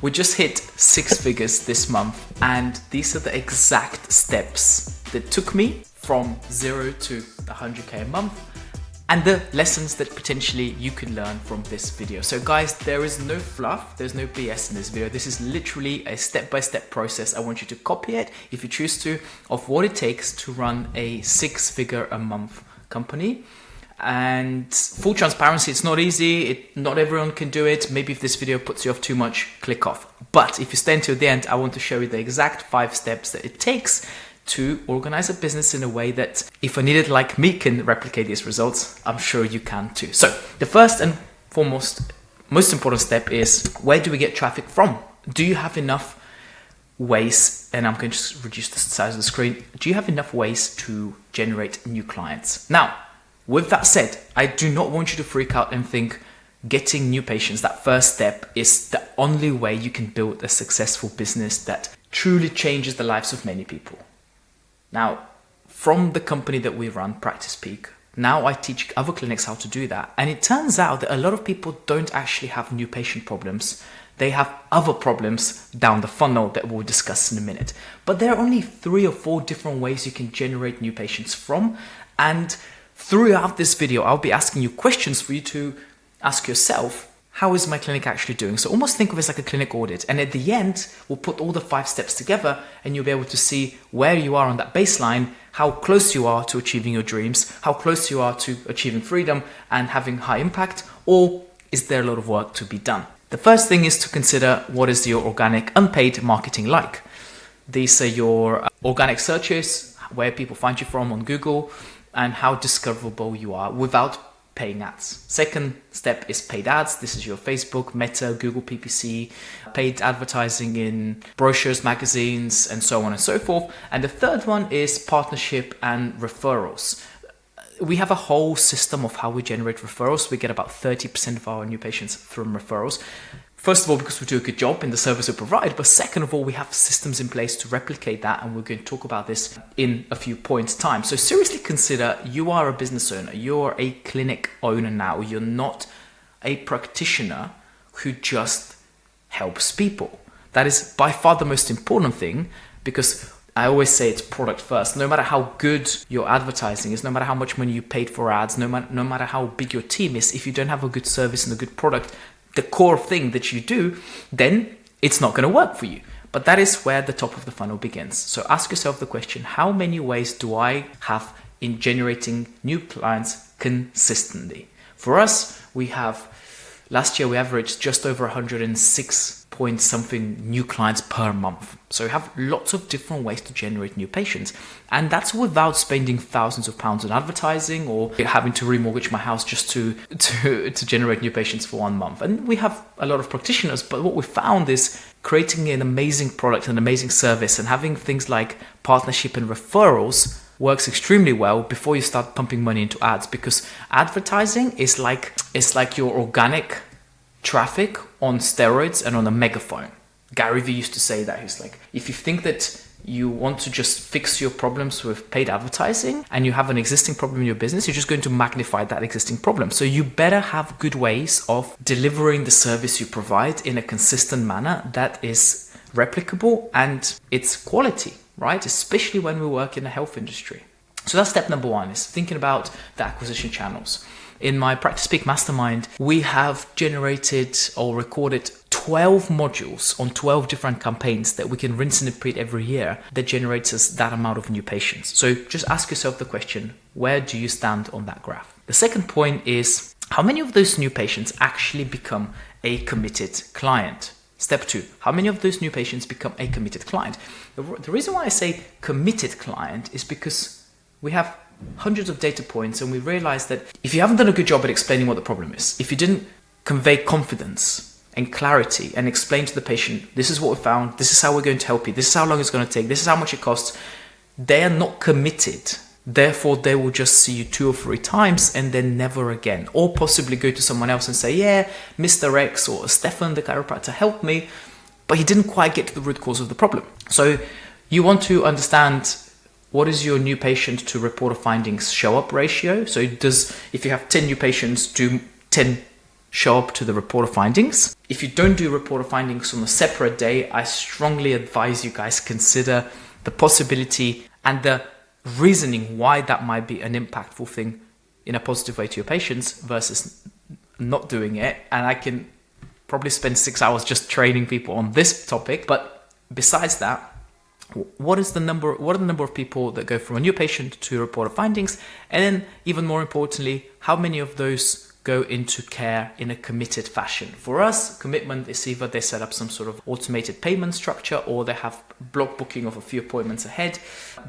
We just hit 6 figures this month, and these are the exact steps that took me from 0 to 100k a month, and the lessons that potentially you can learn from this video. So guys, there is no fluff, there's no BS in this video. This is literally a step-by-step process. I want you to copy it if you choose to, of what it takes to run a 6-figure a month company. And full transparency, it's not easy. Not everyone can do it. Maybe if this video puts you off too much, click off. But if you stay until the end, I want to show you the exact 5 steps that it takes to organize a business in a way that, if an idiot like me can replicate these results, I'm sure you can too. So the first and foremost, most important step is, where do we get traffic from? Do you have enough ways, and I'm going to just reduce the size of the screen. Do you have enough ways to generate new clients? Now, with that said, I do not want you to freak out and think getting new patients, that first step, is the only way you can build a successful business that truly changes the lives of many people. Now, from the company that we run, Practice Peak, now I teach other clinics how to do that. And it turns out that a lot of people don't actually have new patient problems. They have other problems down the funnel that we'll discuss in a minute. But there are only 3 or 4 different ways you can generate new patients from. And throughout this video, I'll be asking you questions for you to ask yourself, how is my clinic actually doing? So almost think of it as like a clinic audit. And at the end, we'll put all the 5 steps together and you'll be able to see where you are on that baseline, how close you are to achieving your dreams, how close you are to achieving freedom and having high impact, or is there a lot of work to be done? The first thing is to consider, what is your organic unpaid marketing like? These are your organic searches, where people find you from on Google, and how discoverable you are without paying ads. Second step is paid ads. This is your Facebook, Meta, Google PPC, paid advertising in brochures, magazines, and so on and so forth. And the third one is partnership and referrals. We have a whole system of how we generate referrals. We get about 30% of our new patients from referrals. First of all, because we do a good job in the service we provide, but second of all, we have systems in place to replicate that, and we're going to talk about this in a few points' time. So seriously consider, you are a business owner, you're a clinic owner now, you're not a practitioner who just helps people. That is by far the most important thing, because I always say it's product first. No matter how good your advertising is, no matter how much money you paid for ads, no matter how big your team is, if you don't have a good service and a good product, the core thing that you do, then it's not going to work for you. But that is where the top of the funnel begins. So ask yourself the question, how many ways do I have in generating new clients consistently? For us, last year we averaged just over 106 point something new clients per month. So we have lots of different ways to generate new patients. And that's without spending thousands of pounds on advertising or having to remortgage my house just to generate new patients for 1 month. And we have a lot of practitioners, but what we found is creating an amazing product, an amazing service, and having things like partnership and referrals works extremely well before you start pumping money into ads, because advertising is like your organic traffic on steroids and on a megaphone. Gary Vee used to say that. He's like, if you think that you want to just fix your problems with paid advertising and you have an existing problem in your business, you're just going to magnify that existing problem. So you better have good ways of delivering the service you provide in a consistent manner that is replicable and it's quality, right? Especially when we work in the health industry. So that's step number 1, is thinking about the acquisition channels. In my Practice Peak Mastermind, we have generated or recorded 12 modules on 12 different campaigns that we can rinse and repeat every year that generates us that amount of new patients. So just ask yourself the question, where do you stand on that graph? The second point is, how many of those new patients actually become a committed client? Step 2, how many of those new patients become a committed client? The reason why I say committed client is because we have hundreds of data points, and we realize that if you haven't done a good job at explaining what the problem is, if you didn't convey confidence and clarity and explain to the patient, this is what we found, this is how we're going to help you, this is how long it's going to take, this is how much it costs, they are not committed. Therefore, they will just see you 2 or 3 times and then never again. Or possibly go to someone else and say, yeah, Mr. X or Stefan, the chiropractor, helped me, but he didn't quite get to the root cause of the problem. So you want to understand, what is your new patient to report of findings show up ratio? So if you have 10 new patients, do 10 show up to the report of findings. If you don't do report of findings on a separate day, I strongly advise you guys consider the possibility and the reasoning why that might be an impactful thing in a positive way to your patients versus not doing it. And I can probably spend 6 hours just training people on this topic. But besides that, what are the number of people that go from a new patient to report of findings? And then even more importantly, how many of those go into care in a committed fashion? For us, commitment is either they set up some sort of automated payment structure or they have block booking of a few appointments ahead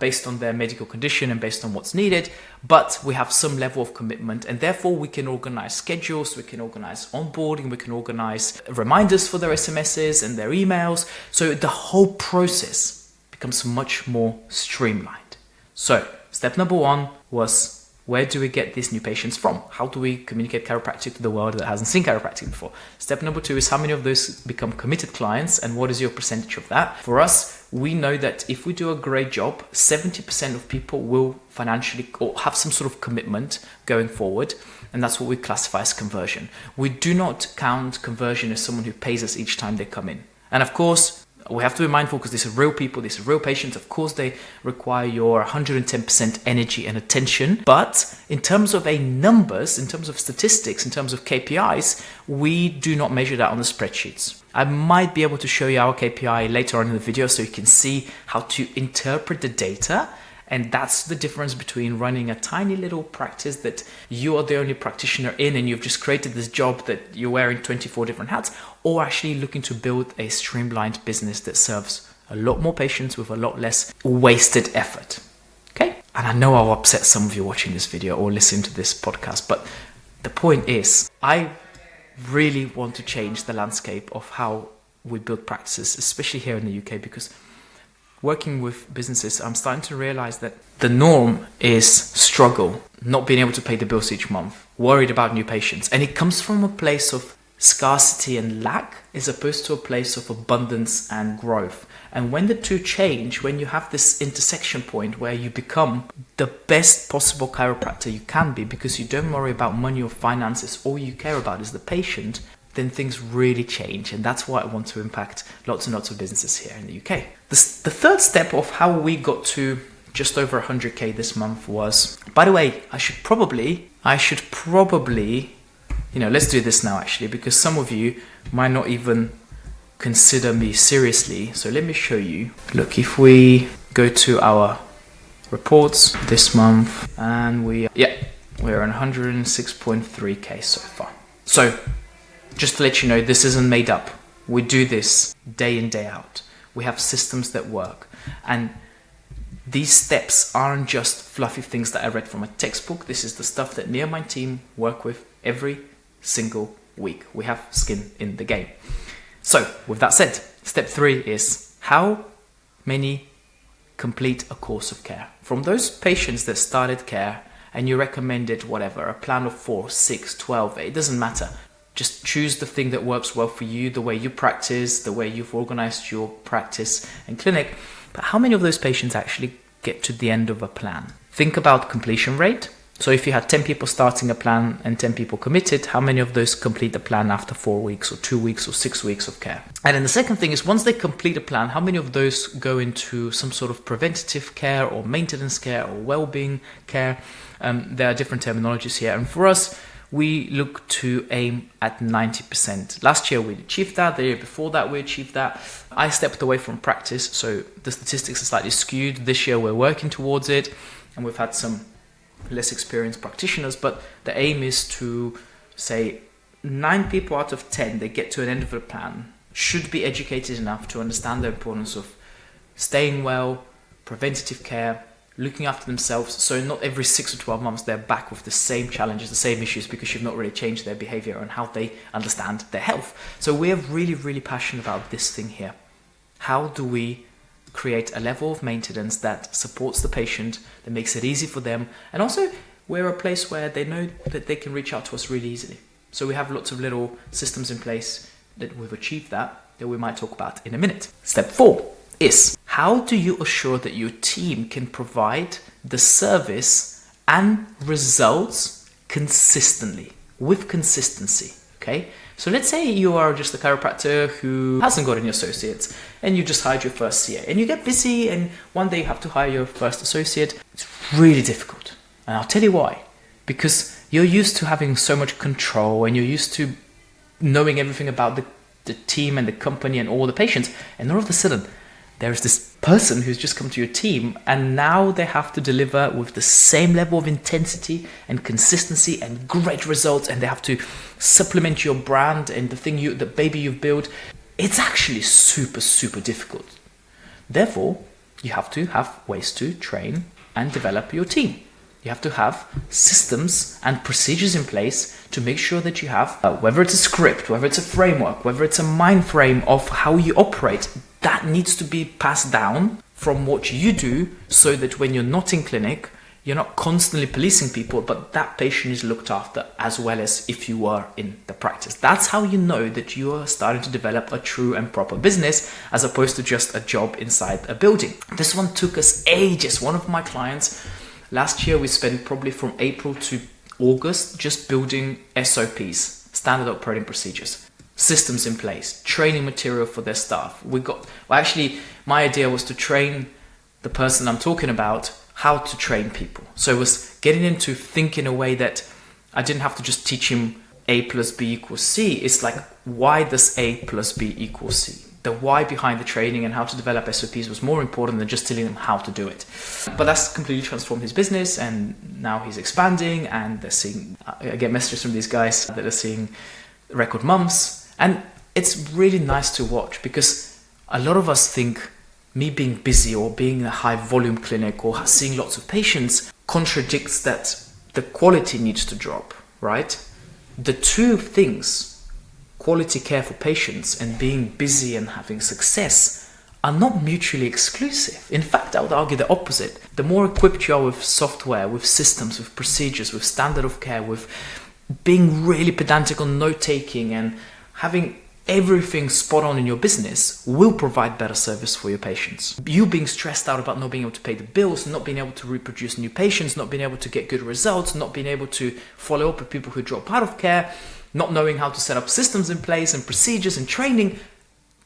based on their medical condition and based on what's needed. But we have some level of commitment, and therefore we can organize schedules, we can organize onboarding, we can organize reminders for their SMSs and their emails. So the whole process becomes much more streamlined. So step number 1 was, where do we get these new patients from? How do we communicate chiropractic to the world that hasn't seen chiropractic before? Step number 2 is, how many of those become committed clients and what is your percentage of that? For us, we know that if we do a great job, 70% of people will financially or have some sort of commitment going forward. And that's what we classify as conversion. We do not count conversion as someone who pays us each time they come in. And of course, we have to be mindful because these are real people, these are real patients. Of course, they require your 110% energy and attention. But in terms of numbers, in terms of statistics, in terms of KPIs, we do not measure that on the spreadsheets. I might be able to show you our KPI later on in the video so you can see how to interpret the data. And that's the difference between running a tiny little practice that you are the only practitioner in and you've just created this job that you're wearing 24 different hats, or actually looking to build a streamlined business that serves a lot more patients with a lot less wasted effort. Okay? And I know I'll upset some of you watching this video or listening to this podcast, but the point is, I really want to change the landscape of how we build practices, especially here in the UK, because working with businesses, I'm starting to realize that the norm is struggle, not being able to pay the bills each month, worried about new patients. And it comes from a place of scarcity and lack as opposed to a place of abundance and growth. And when the two change, when you have this intersection point where you become the best possible chiropractor you can be because you don't worry about money or finances, all you care about is the patient, then things really change. And that's why I want to impact lots and lots of businesses here in the UK. The third step of how we got to just over 100K this month was, by the way, I should probably, let's do this now actually, because some of you might not even consider me seriously. So let me show you. Look, if we go to our reports this month and we're on 106.3K so far. So just to let you know, this isn't made up. We do this day in, day out. We have systems that work. And these steps aren't just fluffy things that I read from a textbook. This is the stuff that me and my team work with every single week. We have skin in the game. So with that said, step 3 is, how many complete a course of care? From those patients that started care and you recommended whatever, a plan of 4, 6, 12, it doesn't matter. Just choose the thing that works well for you, the way you practice, the way you've organized your practice and clinic. But how many of those patients actually get to the end of a plan? Think about completion rate. So if you had 10 people starting a plan and 10 people committed, how many of those complete the plan after 4 weeks or 2 weeks or 6 weeks of care? And then the second thing is, once they complete a plan, how many of those go into some sort of preventative care or maintenance care or well-being care? There are different terminologies here. And for us, we look to aim at 90%. Last year we achieved that, the year before that we achieved that. I stepped away from practice, so the statistics are slightly skewed. This year we're working towards it, and we've had some less experienced practitioners, but the aim is to say 9 people out of 10 that get to an end of a plan should be educated enough to understand the importance of staying well, preventative care, looking after themselves, so not every 6 or 12 months they're back with the same challenges, the same issues, because you've not really changed their behavior and how they understand their health. So we're really, really passionate about this thing here. How do we create a level of maintenance that supports the patient, that makes it easy for them, and also we're a place where they know that they can reach out to us really easily. So we have lots of little systems in place that we've achieved that we might talk about in a minute. Step 4 is, how do you assure that your team can provide the service and results consistently, with consistency? Okay, so let's say you are just a chiropractor who hasn't got any associates and you just hired your first CA and you get busy and one day you have to hire your first associate. It's really difficult. And I'll tell you why. Because you're used to having so much control and you're used to knowing everything about the team and the company and all the patients. And all of a sudden, there's this person who's just come to your team and now they have to deliver with the same level of intensity and consistency and great results, and they have to supplement your brand and the baby you've built. It's actually super, super difficult. Therefore, you have to have ways to train and develop your team. You have to have systems and procedures in place to make sure that you have, whether it's a script, whether it's a framework, whether it's a mind frame of how you operate, that needs to be passed down from what you do so that when you're not in clinic, you're not constantly policing people, but that patient is looked after as well as if you were in the practice. That's how you know that you are starting to develop a true and proper business as opposed to just a job inside a building. This one took us ages. One of my clients, last year we spent probably from April to August just building SOPs, standard operating procedures, systems in place, training material for their staff. My idea was to train the person I'm talking about how to train people. So it was getting into thinking a way that I didn't have to just teach him A plus B equals C. It's like, why does A plus B equal C? The why behind the training and how to develop SOPs was more important than just telling them how to do it. But that's completely transformed his business, and now he's expanding, and they're seeing, I get messages from these guys that are seeing record months. And it's really nice to watch, because a lot of us think me being busy or being in a high volume clinic or seeing lots of patients contradicts that the quality needs to drop, right? The two things, quality care for patients and being busy and having success, are not mutually exclusive. In fact, I would argue the opposite. The more equipped you are with software, with systems, with procedures, with standard of care, with being really pedantic on note-taking and having everything spot on in your business, will provide better service for your patients. You being stressed out about not being able to pay the bills, not being able to reproduce new patients, not being able to get good results, not being able to follow up with people who drop out of care, not knowing how to set up systems in place and procedures and training,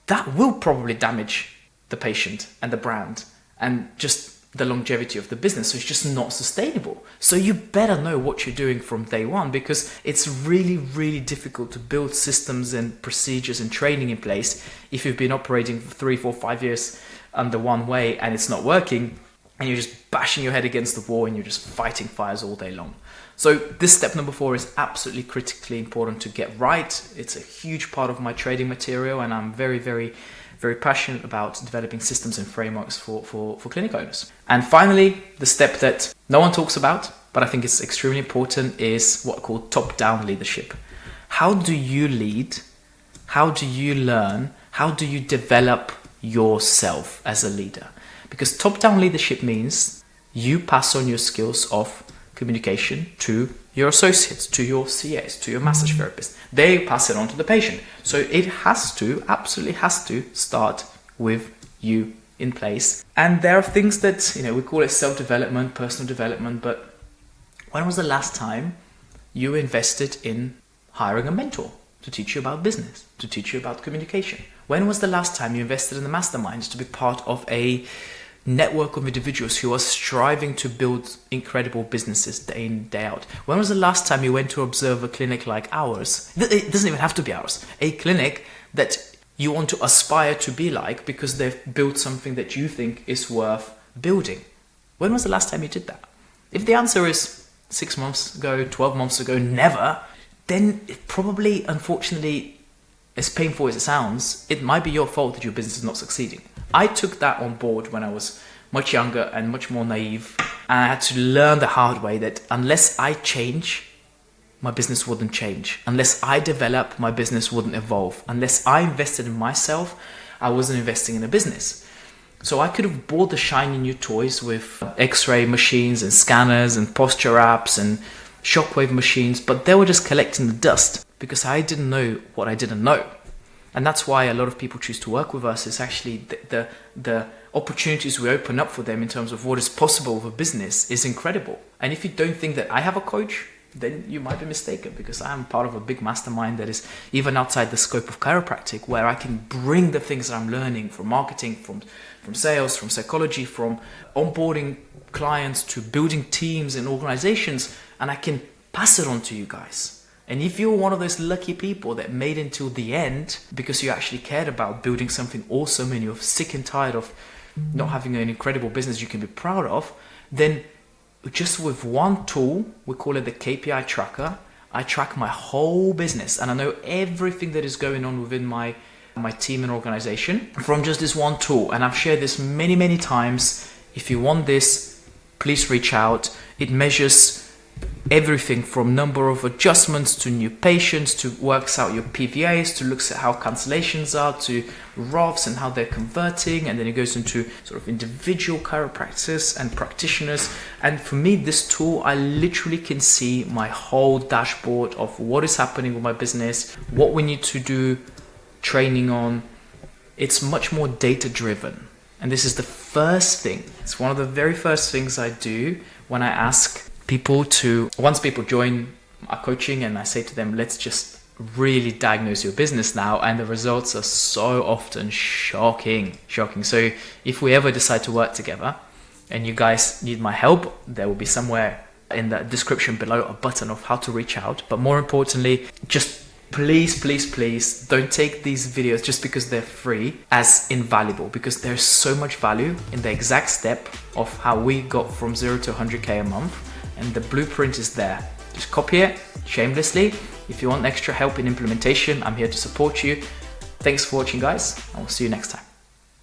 that will probably damage the patient and the brand and just the longevity of the business. So it's just not sustainable. So you better know what you're doing from day one, because it's really, really difficult to build systems and procedures and training in place if you've been operating for 3, 4, 5 years under one way and it's not working, and you're just bashing your head against the wall and you're just fighting fires all day long. So this step number 4 is absolutely critically important to get right. It's a huge part of my trading material, and I'm very, very, very passionate about developing systems and frameworks for clinic owners. And finally, the step that no one talks about, but I think it's extremely important, is what I call top-down leadership. How do you lead? How do you learn? How do you develop yourself as a leader? Because top-down leadership means you pass on your skills of communication to your associates, to your CAs, to your massage therapist. They pass it on to the patient. So it absolutely has to start with you in place. And there are things that, we call it self-development, personal development, but when was the last time you invested in hiring a mentor to teach you about business, to teach you about communication? When was the last time you invested in the masterminds to be part of a network of individuals who are striving to build incredible businesses day in, day out? When was the last time you went to observe a clinic like ours? It doesn't even have to be ours. A clinic that you want to aspire to be like because they've built something that you think is worth building. When was the last time you did that? If the answer is 6 months ago, 12 months ago, never, then it probably, unfortunately, as painful as it sounds, it might be your fault that your business is not succeeding. I took that on board when I was much younger and much more naive, and I had to learn the hard way that unless I change, my business wouldn't change. Unless I develop, my business wouldn't evolve. Unless I invested in myself, I wasn't investing in a business. So I could have bought the shiny new toys with X-ray machines and scanners and posture apps and shockwave machines, but they were just collecting the dust because I didn't know what I didn't know. And that's why a lot of people choose to work with us, is actually the opportunities we open up for them in terms of what is possible with a business is incredible. And if you don't think that I have a coach, then you might be mistaken, because I'm part of a big mastermind that is even outside the scope of chiropractic, where I can bring the things that I'm learning from marketing, from sales, from psychology, from onboarding clients to building teams and organizations, and I can pass it on to you guys. And if you're one of those lucky people that made it until the end because you actually cared about building something awesome and you're sick and tired of not having an incredible business you can be proud of, then just with one tool, we call it the KPI tracker, I track my whole business and I know everything that is going on within my team and organization from just this one tool. And I've shared this many, many times. If you want this, please reach out. It measures everything from number of adjustments to new patients, to works out your PVAs, to looks at how cancellations are, to ROVs and how they're converting, and then it goes into sort of individual chiropractors and practitioners. And for me, this tool, I literally can see my whole dashboard of what is happening with my business, what we need to do training on. It's much more data driven. And this is the first thing. It's one of the very first things I do when I ask people to, once people join our coaching and I say to them, let's just really diagnose your business now. And the results are so often shocking. So if we ever decide to work together and you guys need my help, there will be somewhere in the description below a button of how to reach out. But more importantly, just please don't take these videos just because they're free as invaluable, because there's so much value in the exact step of how we got from 0 to 100K a month. And the blueprint is there. Just copy it shamelessly. If you want extra help in implementation, I'm here to support you. Thanks for watching, guys. I will see you next time.